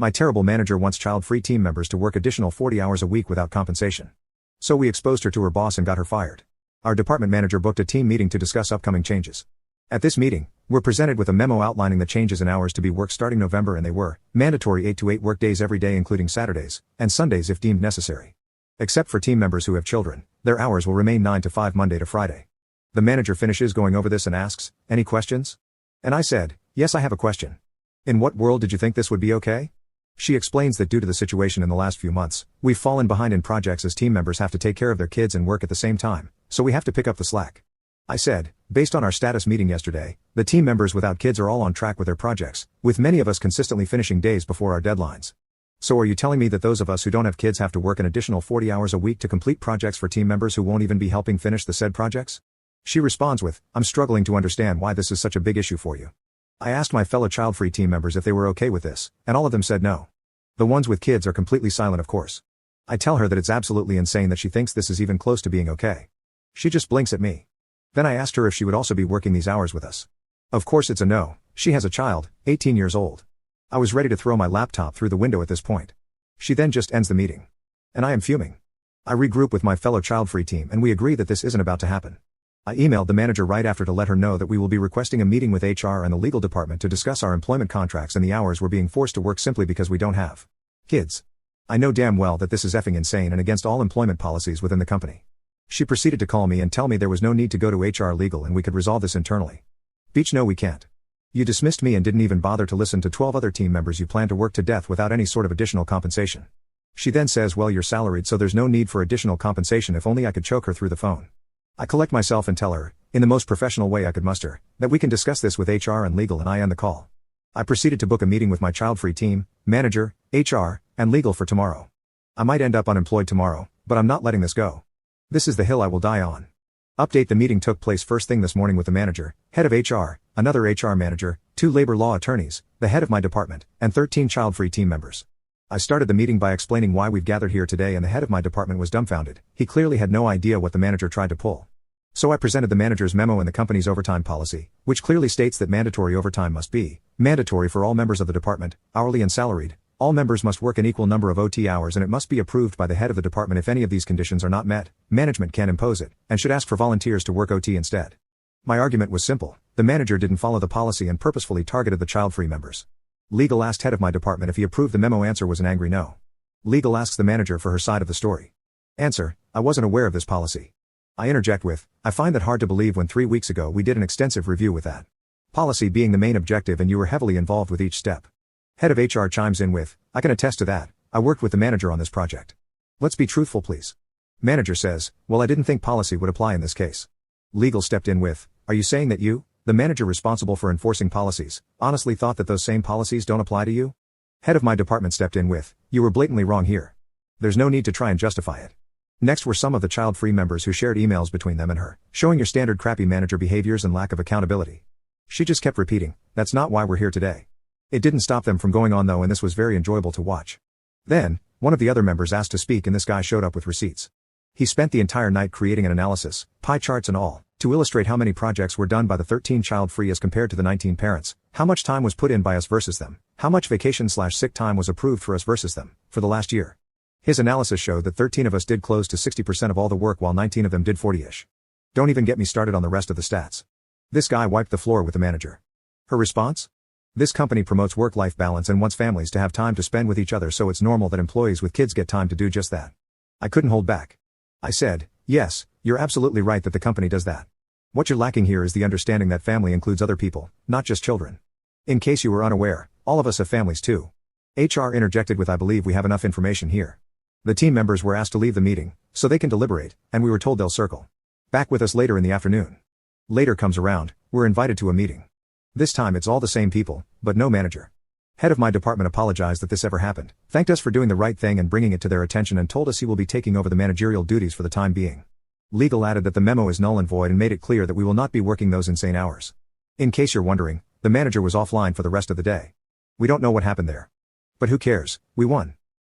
My terrible manager wants child-free team members to work additional 40 hours a week without compensation. So we exposed her to her boss and got her fired. Our department manager booked a team meeting to discuss upcoming changes. At this meeting, we're presented with a memo outlining the changes in hours to be worked starting November, and they were mandatory 8 to 8 work days every day including Saturdays and Sundays if deemed necessary. Except for team members who have children, their hours will remain 9 to 5 Monday to Friday. The manager finishes going over this and asks, "Any questions?" And I said, "Yes, I have a question. In what world did you think this would be okay?" She explains that due to the situation in the last few months, we've fallen behind in projects as team members have to take care of their kids and work at the same time, so we have to pick up the slack. I said, based on our status meeting yesterday, the team members without kids are all on track with their projects, with many of us consistently finishing days before our deadlines. So are you telling me that those of us who don't have kids have to work an additional 40 hours a week to complete projects for team members who won't even be helping finish the said projects? She responds with, "I'm struggling to understand why this is such a big issue for you." I asked my fellow child-free team members if they were okay with this, and all of them said no. The ones with kids are completely silent, of course. I tell her that it's absolutely insane that she thinks this is even close to being okay. She just blinks at me. Then I asked her if she would also be working these hours with us. Of course it's a no. She has a child, 18 years old. I was ready to throw my laptop through the window at this point. She then just ends the meeting. And I am fuming. I regroup with my fellow child-free team and we agree that this isn't about to happen. I emailed the manager right after to let her know that we will be requesting a meeting with HR and the legal department to discuss our employment contracts and the hours we're being forced to work simply because we don't have kids. I know damn well that this is effing insane and against all employment policies within the company. She proceeded to call me and tell me there was no need to go to HR legal and we could resolve this internally. Beach, no, we can't. You dismissed me and didn't even bother to listen to 12 other team members you plan to work to death without any sort of additional compensation. She then says, well, you're salaried so there's no need for additional compensation. If only I could choke her through the phone. I collect myself and tell her, in the most professional way I could muster, that we can discuss this with HR and legal, and I end the call. I proceeded to book a meeting with my child-free team, manager, HR, and legal for tomorrow. I might end up unemployed tomorrow, but I'm not letting this go. This is the hill I will die on. Update: the meeting took place first thing this morning with the manager, head of HR, another HR manager, 2 labor law attorneys, the head of my department, and 13 child-free team members. I started the meeting by explaining why we've gathered here today, and the head of my department was dumbfounded. He clearly had no idea what the manager tried to pull. So I presented the manager's memo and the company's overtime policy, which clearly states that mandatory overtime must be mandatory for all members of the department, hourly and salaried. All members must work an equal number of OT hours and it must be approved by the head of the department. If any of these conditions are not met, management can impose it, and should ask for volunteers to work OT instead. My argument was simple: the manager didn't follow the policy and purposefully targeted the child-free members. Legal asked head of my department if he approved the memo. Answer was an angry no. Legal asks the manager for her side of the story. Answer: I wasn't aware of this policy. I interject with, I find that hard to believe when 3 weeks ago we did an extensive review with that policy being the main objective and you were heavily involved with each step. Head of HR chimes in with, I can attest to that, I worked with the manager on this project. Let's be truthful please. Manager says, well, I didn't think policy would apply in this case. Legal stepped in with, are you saying that you, the manager responsible for enforcing policies, honestly thought that those same policies don't apply to you? Head of my department stepped in with, you were blatantly wrong here. There's no need to try and justify it. Next were some of the child-free members who shared emails between them and her, showing your standard crappy manager behaviors and lack of accountability. She just kept repeating, that's not why we're here today. It didn't stop them from going on though, and this was very enjoyable to watch. Then, one of the other members asked to speak and this guy showed up with receipts. He spent the entire night creating an analysis, pie charts and all, to illustrate how many projects were done by the 13 child-free as compared to the 19 parents, how much time was put in by us versus them, how much vacation/sick time was approved for us versus them, for the last year. His analysis showed that 13 of us did close to 60% of all the work while 19 of them did 40-ish. Don't even get me started on the rest of the stats. This guy wiped the floor with the manager. Her response? This company promotes work-life balance and wants families to have time to spend with each other, so it's normal that employees with kids get time to do just that. I couldn't hold back. I said, yes, you're absolutely right that the company does that. What you're lacking here is the understanding that family includes other people, not just children. In case you were unaware, all of us have families too. HR interjected with, I believe we have enough information here. The team members were asked to leave the meeting, so they can deliberate, and we were told they'll circle back with us later in the afternoon. Later comes around, we're invited to a meeting. This time it's all the same people, but no manager. Head of my department apologized that this ever happened, thanked us for doing the right thing and bringing it to their attention, and told us he will be taking over the managerial duties for the time being. Legal added that the memo is null and void and made it clear that we will not be working those insane hours. In case you're wondering, the manager was offline for the rest of the day. We don't know what happened there. But who cares, we won.